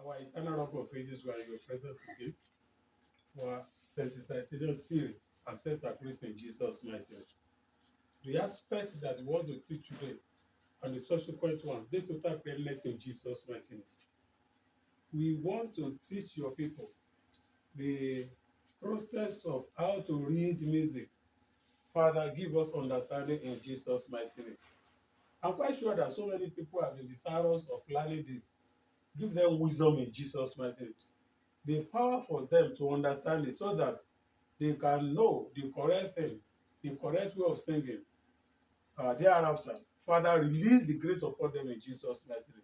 our eternal rock of ages, we are in your presence again for our sensitization series. I'm set to praise in Jesus' mighty name. The aspect that we want to teach today and the subsequent one, they total clearness in Jesus' mighty name. We want to teach your people the process of how to read music. Father, give us understanding in Jesus' mighty name. I'm quite sure that so many people have been desirous of learning this. Give them wisdom in Jesus' mighty name. The power for them to understand it so that they can know the correct thing, the correct way of singing thereafter. Father, release the grace upon them in Jesus' mighty name.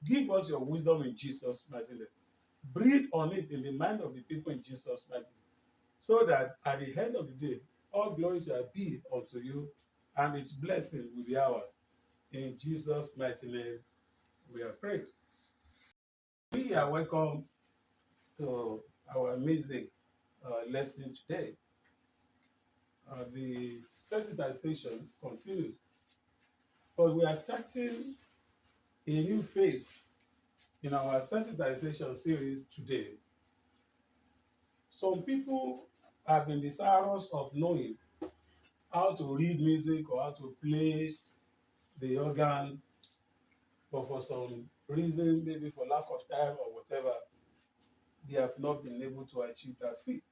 Give us your wisdom in Jesus' mighty name. Breathe on it in the mind of the people in Jesus' mighty name. So that at the end of the day, all glory shall be unto you and its blessing will be ours. In Jesus' mighty name, we are praying. We are welcome to our music lesson today. The sensitization continues, but we are starting a new phase in our sensitization series today. Some people have been desirous of knowing how to read music or how to play the organ, but for some reason, maybe for lack of time or whatever, they have not been able to achieve that feat.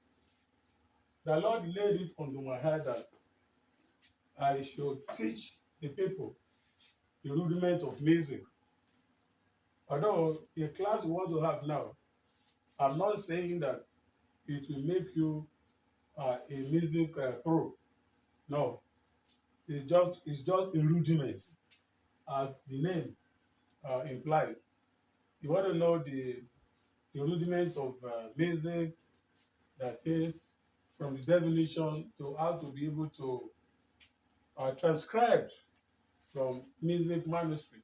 The Lord laid it onto my heart that I should teach the people the rudiment of music. Although the class we want to have now, I'm not saying that it will make you a music pro. No, it's just a rudiment, as the name implies. You want to know the rudiment of music, that is from the definition to how to be able to transcribe from music manuscript.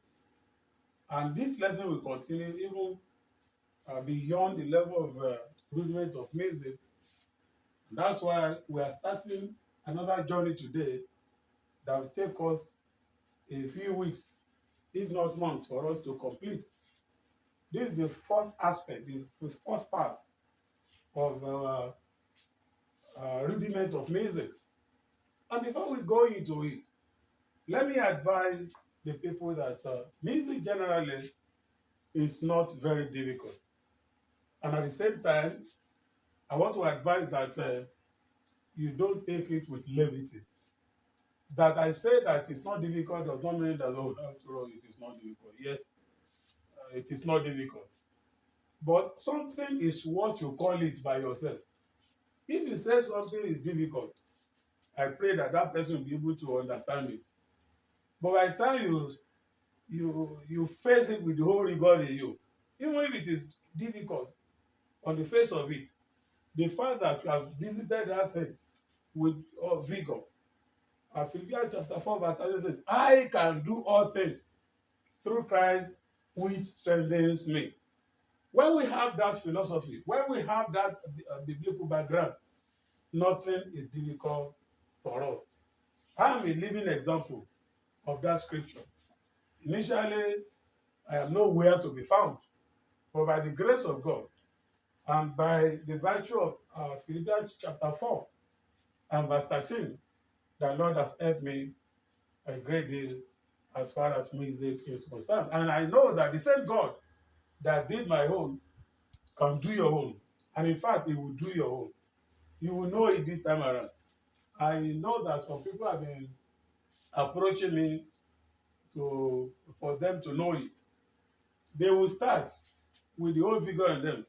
And this lesson will continue even beyond the level of rudiment of music. That's why we are starting another journey today that will take us a few weeks, if not months, for us to complete. This is the first aspect, the first part of our rudiment of music. And before we go into it, let me advise the people that music generally is not very difficult. And at the same time, I want to advise that you don't take it with levity. That I say that it's not difficult does not mean that, oh, after all, it is not difficult. Yes, it is not difficult. But something is what you call it by yourself. If you say something is difficult, I pray that that person will be able to understand it. But by the time you face it with the whole rigor in you, even if it is difficult on the face of it, the fact that you have visited that thing with vigor. Philippians chapter 4 verse 30 says, I can do all things through Christ which strengthens me. When we have that philosophy, when we have that biblical background, nothing is difficult for us. I am a living example of that scripture. Initially, I am nowhere to be found, but by the grace of God and by the virtue of Philippians chapter 4 and verse 13, the Lord has helped me a great deal as far as music is concerned. And I know that the same God that did my own can do your own. And in fact, He will do your own. You will know it this time around. I know that some people have been approaching me for them to know it. They will start with the old vigor in them.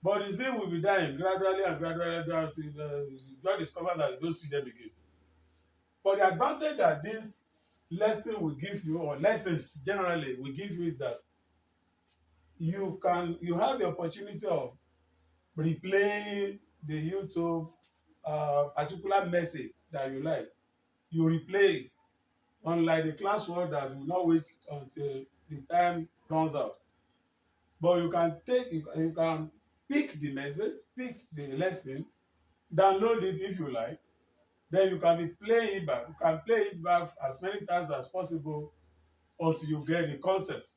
But the zeal will be dying gradually and gradually down until you don't discover that you don't see them again. But the advantage that this lesson will give you, or lessons generally will give you, is that you have the opportunity of replaying the YouTube particular message that you like. You replay it, unlike the classwork that will not wait until the time runs out. But you can pick the message, pick the lesson, download it if you like. Then you can be playing it back. You can play it back as many times as possible until you get the concept.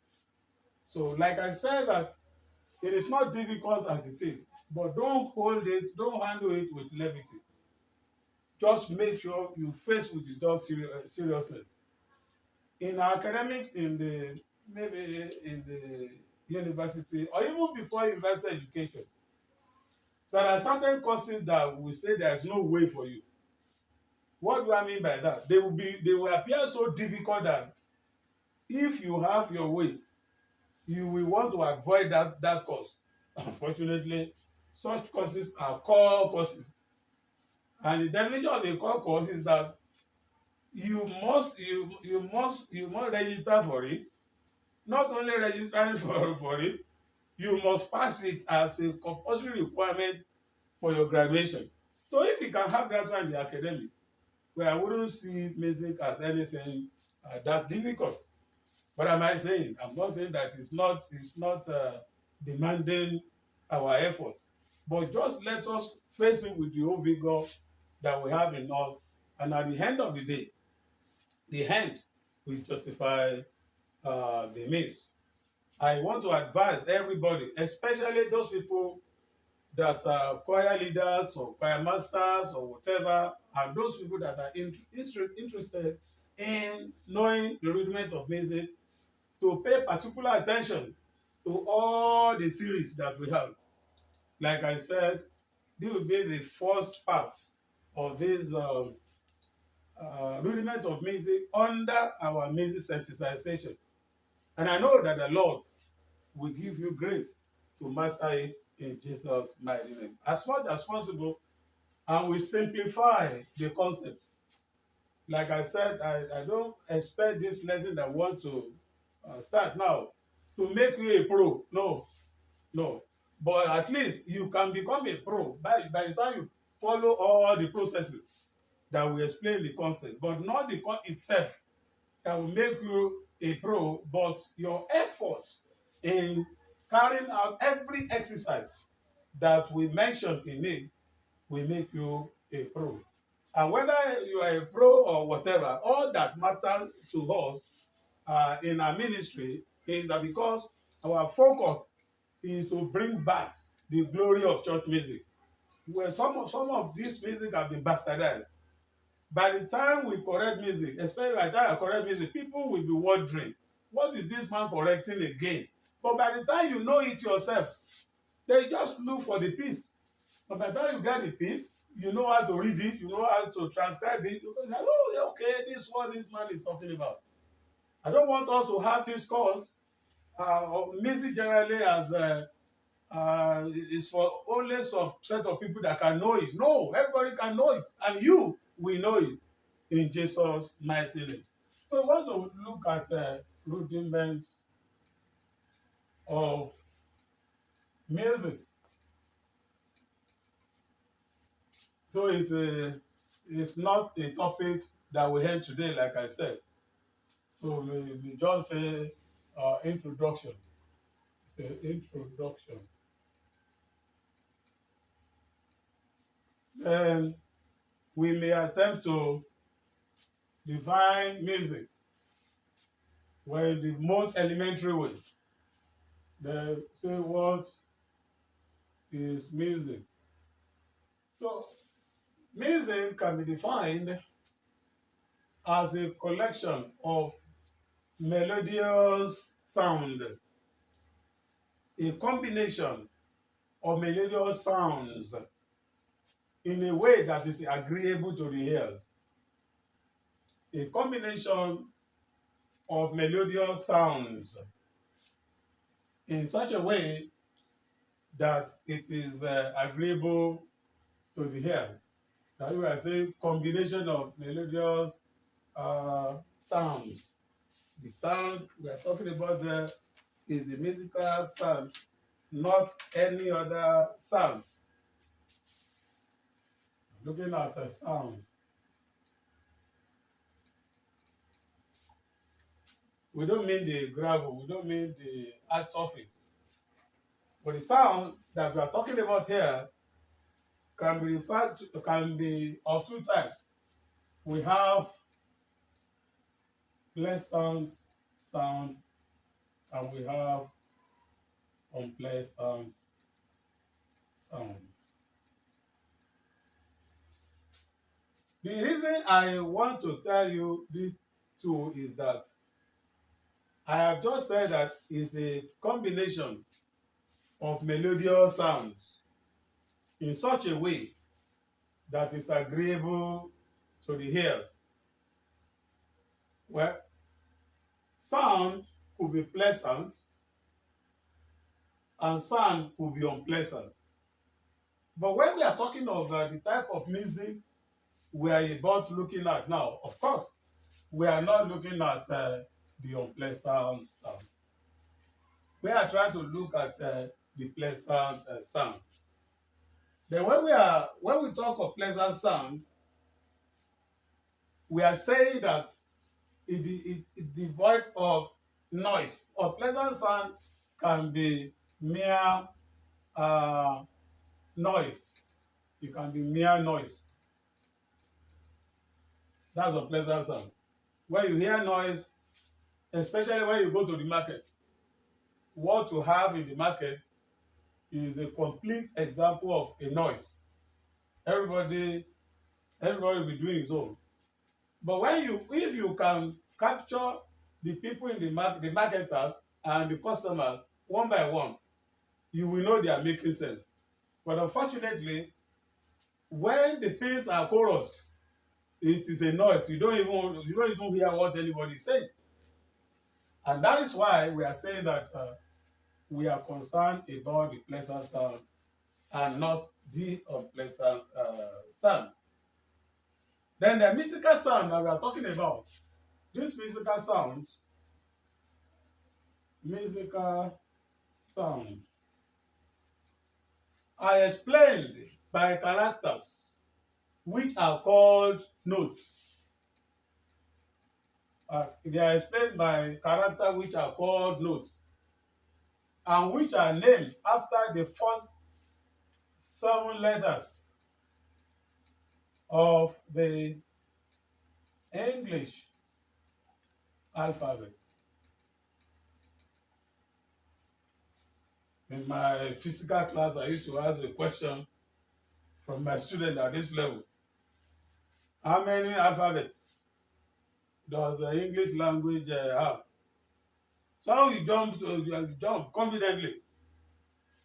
So, like I said, that It is not difficult as it is, but don't hold it, don't handle it with levity. Just make sure you face with it just seriously. In academics, in the maybe in the university, or even before university education, there are certain courses that will say there is no way for you. What do I mean by that? They will appear so difficult that if you have your way, you will want to avoid that course. Unfortunately, such courses are core courses. And the definition of a core course is that you must register for it. Not only registering for it, you must pass it as a compulsory requirement for your graduation. So if you can have that one in the academic, well, I wouldn't see music as anything that difficult. What am I saying? I'm not saying that it's not demanding our effort, but just let us face it with the whole vigor that we have in us, and at the end of the day, the end will justify the means. I want to advise everybody, especially those people that are choir leaders or choir masters or whatever, and those people that are interested in knowing the rudiment of music, to pay particular attention to all the series that we have. Like I said, this will be the first part of this rudiment of music under our music sensitization. And I know that the Lord will give you grace to master it in Jesus' mighty name. As much as possible, and we simplify the concept. Like I said, I don't expect this lesson that I want to start now to make you a pro. No, no. But at least you can become a pro by the time you follow all the processes that we explain the concept, but not the concept itself that will make you a pro, but your efforts in carrying out every exercise that we mentioned in it will make you a pro. And whether you are a pro or whatever, all that matters to us in our ministry is that because our focus is to bring back the glory of church music. Where some of this music have been bastardized. By the time we correct music, especially by the time I correct music, people will be wondering, what is this man correcting again? But by the time you know it yourself, they just look for the piece. But by the time you get the piece, you know how to read it, you know how to transcribe it. You go, oh, okay, this is what this man is talking about. I don't want us to have this course of music generally as is for only some set of people that can know it. No, everybody can know it, and you will know it in Jesus' mighty name. So we want to look at rudiments of music. So it's not a topic that we had today, like I said. So we just say introduction. It's an introduction. Then we may attempt to define music well the most elementary way. Then say what is music. So music can be defined as a collection of melodious sound, a combination of melodious sounds in a way that is agreeable to the ears. A combination of melodious sounds in such a way that it is agreeable to the ear. That's why I say combination of melodious sounds. The sound we are talking about there is the musical sound, not any other sound. Looking at a sound. We don't mean the gravel, we don't mean the hard surface. But the sound that we are talking about here can be referred to, can be of two types. We have pleasant sound and we have unpleasant sound. The reason I want to tell you this too is that I have just said that it's a combination of melodious sounds in such a way that is agreeable to the ear. Well, sound could be pleasant and sound could be unpleasant. But when we are talking of the type of music we are about looking at now, of course, we are not looking at the unpleasant sound. We are trying to look at the pleasant sound. Then when we talk of pleasant sound, we are saying that it devoid of noise. Or pleasant sound can be mere noise. It can be mere noise. That's a pleasant sound. When you hear noise, especially when you go to the market, what you have in the market is a complete example of a noise. Everybody will be doing his own. But if you can capture the people in the marketers and the customers one by one, you will know they are making sense. But unfortunately, when the things are chorused, it is a noise. You don't even hear what anybody is saying. And that is why we are saying that we are concerned about the pleasant sound and not the unpleasant sound. Then the musical sound that we are talking about, this musical sound are explained by characters which are called notes. They are explained by characters which are called notes and which are named after the first 7 letters of the English alphabet. In my physical class, I used to ask a question from my student at this level. How many alphabets does the English language have? So you jump confidently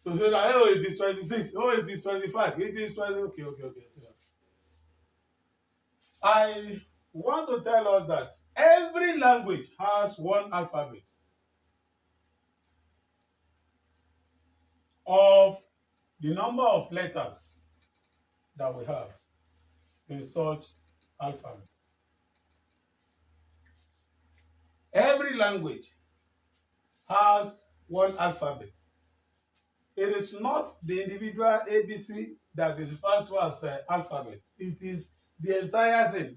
to say that, oh, it is 26, oh, it is 25, it is 20, okay. I want to tell us that every language has one alphabet of the number of letters that we have in such alphabet. Every language has one alphabet. It is not the individual ABC that is referred to as alphabet. It is the entire thing.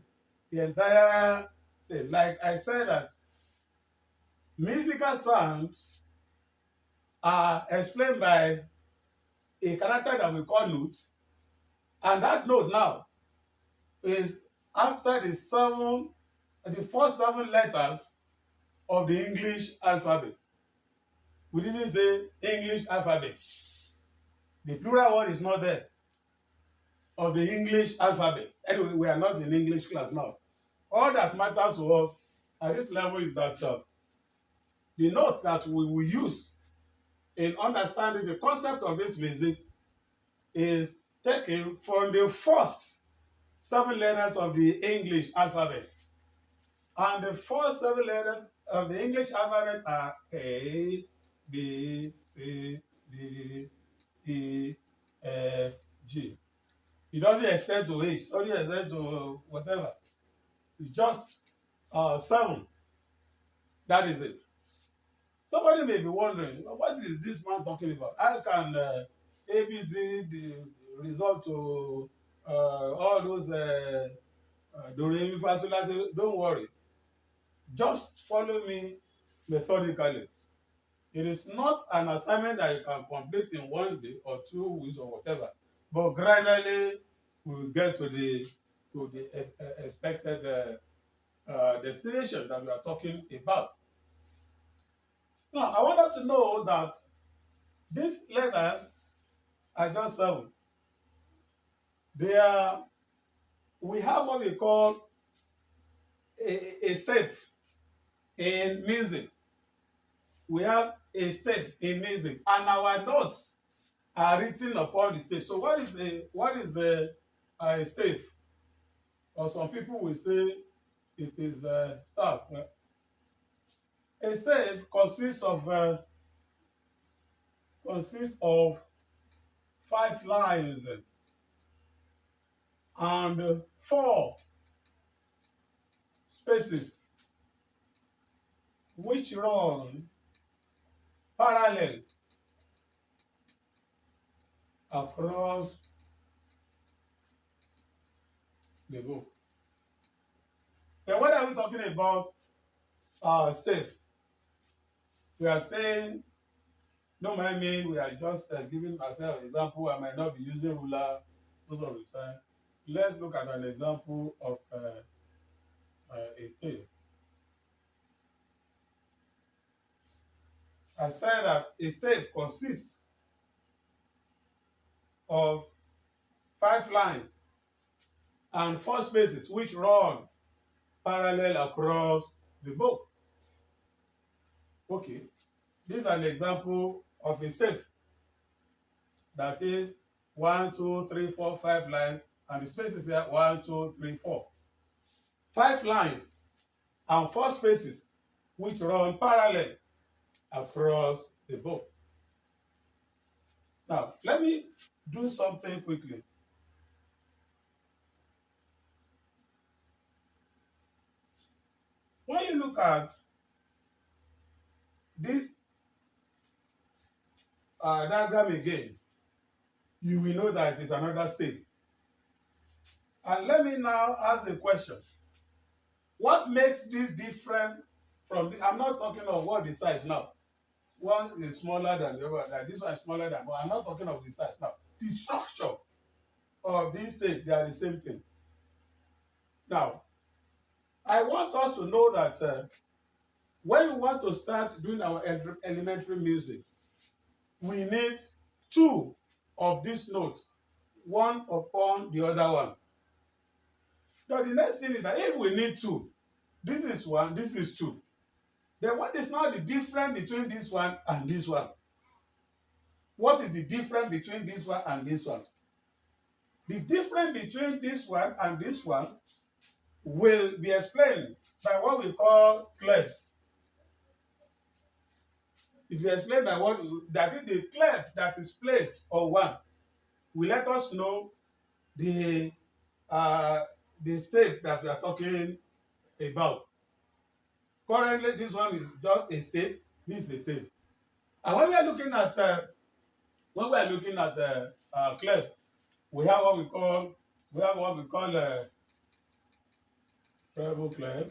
The entire thing. Like I said that musical sounds are explained by a character that we call notes. And that note now is after the first 7 letters of the English alphabet. We didn't say English alphabets. The plural word is not there. Of the English alphabet. Anyway, we are not in English class now. All that matters to us at this level is that the note that we will use in understanding the concept of this music is taken from the first 7 letters of the English alphabet. And the first 7 letters of the English alphabet are A, B, C, D, E, F, G. It doesn't extend to H, it only extends to whatever. It's just 7. That is it. Somebody may be wondering, what is this man talking about? How can ABC be result to all those do re mi fa sol la ti? Don't worry. Just follow me methodically. It is not an assignment that you can complete in 1 day or 2 weeks or whatever, but gradually we will get to the expected destination that we are talking about. Now, I want us to know that These letters are just 7. They are, we have what we call a step in music. We have a step in music, and our notes are written upon the step. So what is a step? Or some people will say it is the staff. Well, a step consists of 5 lines and 4 spaces which run parallel across the book. Then what are we talking about? Step. We are saying, don't mind me, we are just giving ourselves an example. I might not be using ruler most of the time. Let's look at an example of a tape. I said that a stave consists of 5 lines and 4 spaces which run parallel across the book. Okay, this is an example of a stave. That is 1, 2, 3, 4, 5 lines, and the spaces here 1, 2, 3, 4. 5 lines and 4 spaces which run parallel across the book. Now, let me do something quickly. When you look at this diagram again, you will know that it is another stave. And let me now ask a question. What makes this different from the, I'm not talking of what the size now. One is smaller than the other. Like this one is smaller than, but I'm not talking of the size now. The structure of this stage, they are the same thing. Now, I want us to know that when we want to start doing our elementary music, we need 2 of these notes, one upon the other one. Now, the next thing is that if we need 2, this is 1, this is 2. Then what is now the difference between this one and this one? What is the difference between this one and this one? The difference between this one and this one will be explained by what we call clefs. It will explain by what that is the clef that is placed on one will let us know the stave that we are talking about. Currently, this one is just a stave. This is a stave. And when we are looking at clefs, we have what we call treble clef.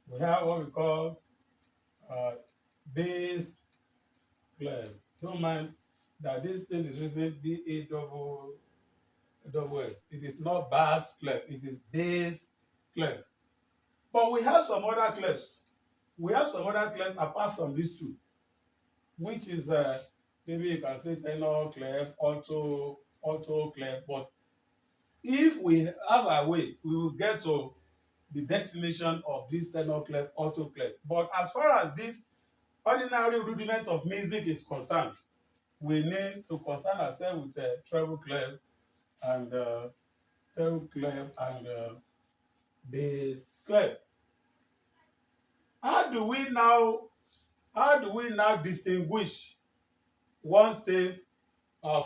We have what we call bass clef. Don't mind that this thing is written B-A-double-S. It is not bass clef, it is bass clef. But we have some other clefs. We have some other clefs apart from these 2, which is maybe you can say tenor clef, alto clef. But if we have a way, we will get to the destination of this tenor clef, alto clef. But as far as this ordinary rudiment of music is concerned, we need to concern ourselves with treble clef and bass clef. How do we now distinguish one stave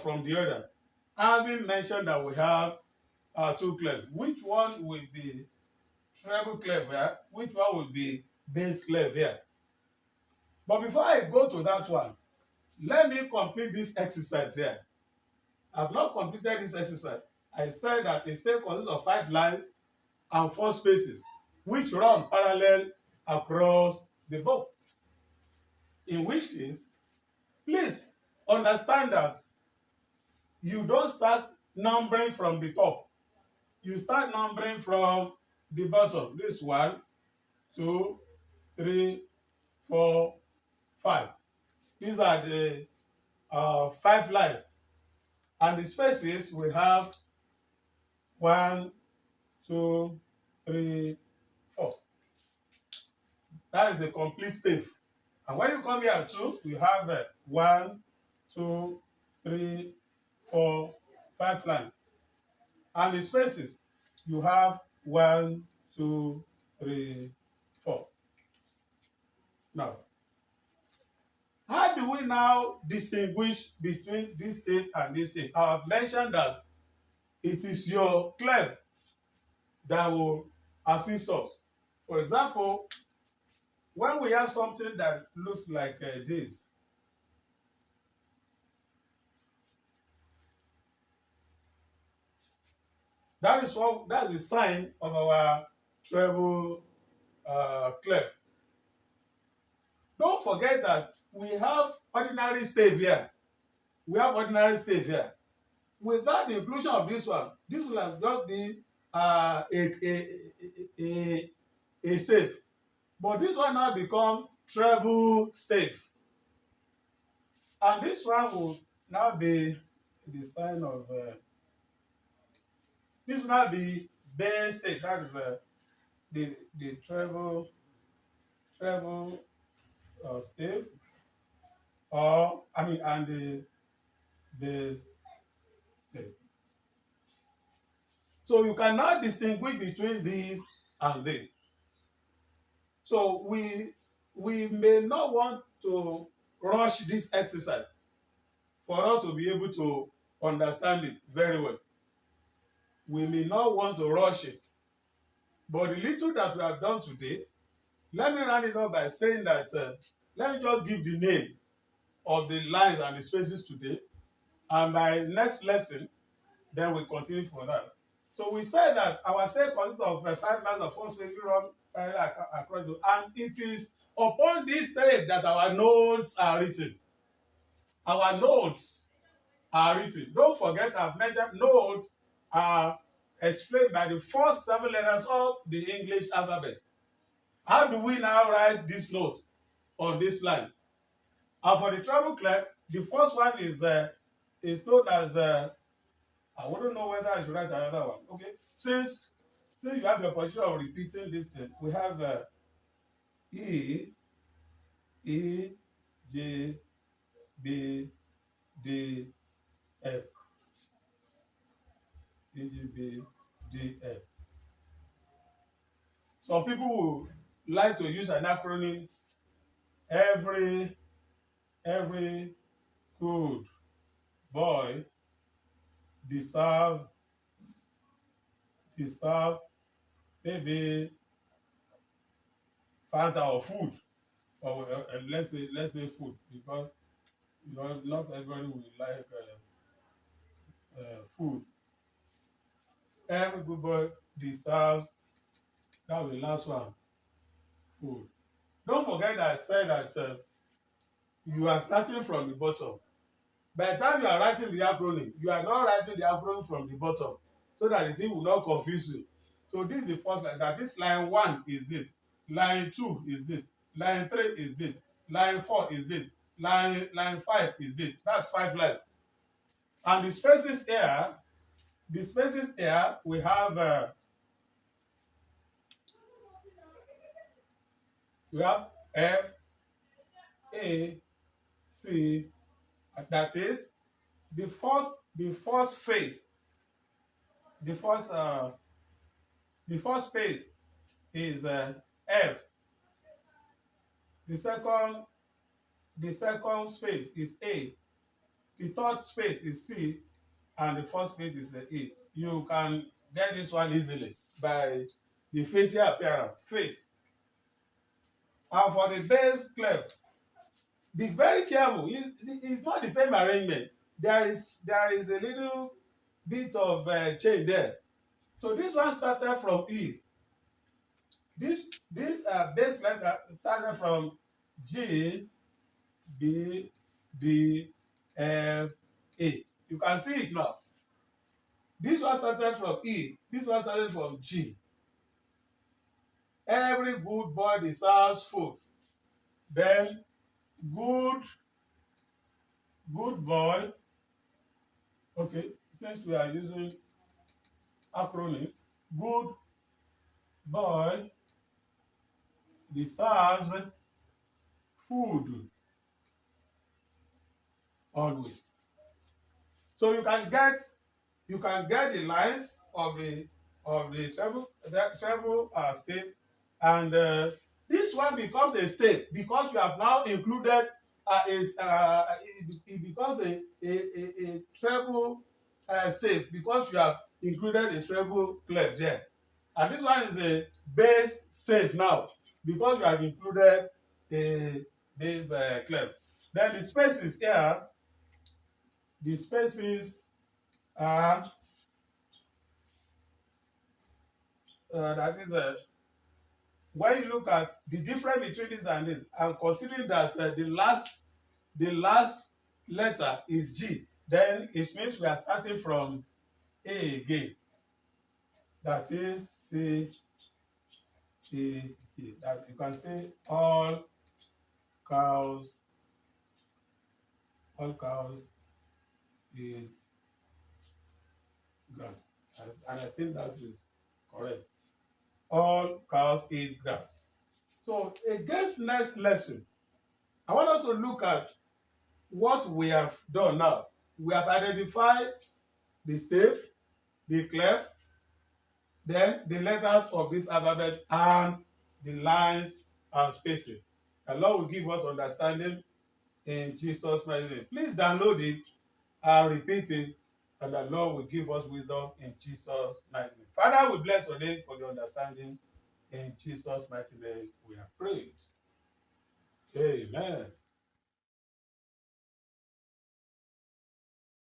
from the other? Having mentioned that we have 2 clefs, which one will be treble clef here? Which one will be bass clef here? But before I go to that one, let me complete this exercise here. I've not completed this exercise. I said that a stave consists of 5 lines and 4 spaces, which run parallel across the book. In which case, please understand that you don't start numbering from the top. You start numbering from the bottom. This 1, 2, 3, 4, 5. These are the 5 lines. And the spaces we have 1, 2, 3, 4. That is a complete stave. And when you come here too, you have 1, 2, 3, 4, 5 lines. And the spaces, you have 1, 2, 3, 4. Now, how do we now distinguish between this stave and this stave? I have mentioned that it is your clef that will assist us. For example, when we have something that looks like this, that's the sign of our treble clef. Don't forget that we have ordinary stave here. We have ordinary stave here. Without the inclusion of this one, this will have just been a stave. But this one now become treble stave. And this one will now be the sign of this will now be bass stave. That is the treble stave, or and the bass stave. So you cannot distinguish between these and this. So we may not want to rush this exercise for us to be able to understand it very well. We may not want to rush it. But the little that we have done today, let me round it up by saying that let me just give the name of the lines and the spaces today. And by next lesson, then we continue for that. So we said that our stave consists of 5 lines of 4 spaces run parallel across the, and it is upon this stave that our notes are written. Our notes are written. Don't forget, I've mentioned notes are explained by the first 7 letters of the English alphabet. How do we now write this note on this line? And for the treble clef, the first one is known as I wouldn't know whether I should write another one. Okay, since you have the opportunity of repeating this thing, we have E, J, B, D, F. E, G, B, D, F. Some people would like to use an acronym. Every good boy deserve maybe Fanta or food, or let's say food, because not everybody will like food. Every good boy deserves, that was the last one, food. Don't forget that I said that you are starting from the bottom. By the time you are writing the acronym, you are not writing the acronym from the bottom, so that the thing will not confuse you. So this is the first line. That is, line 1 is this, line 2 is this, line 3 is this, line 4 is this, line 5 is this. That's 5 lines. And the spaces here, we have F, A, C. That is the first phase. The first space is F. The second space is A. The third space is C, and the fourth space is E. You can get this one easily by the facial appearance, face. And for the bass clef, be very careful. It's not the same arrangement. There is a little bit of change there. So this one started from E. This bass clef started from G, B, D, F, A. You can see it now. This one started from E. This one started from G. Every good boy deserves food. Then good good boy. Okay, since we are using acronym, good boy deserves food always. So you can get the lines of the treble stave, and this one becomes a stave because you have now included it becomes a treble stave because you have included a treble clef there, and this one is a bass stave now because you have included a bass clef. Then the spaces here, the spaces are that is when you look at the difference between this and this, and considering that the last letter is G, then it means we are starting from A again. That is C A G. That you can say cows, all cows is grass, and I think that is correct. All cows eat grass. So against next lesson, I want us to look at what we have done now. We have identified the stave, the clef, then the letters of this alphabet, and the lines and spacing. The Lord will give us understanding in Jesus' mighty name. Please download it and repeat it, and the Lord will give us wisdom in Jesus' mighty name. Father, we bless your name for the understanding. In Jesus' mighty name, we have prayed. Amen.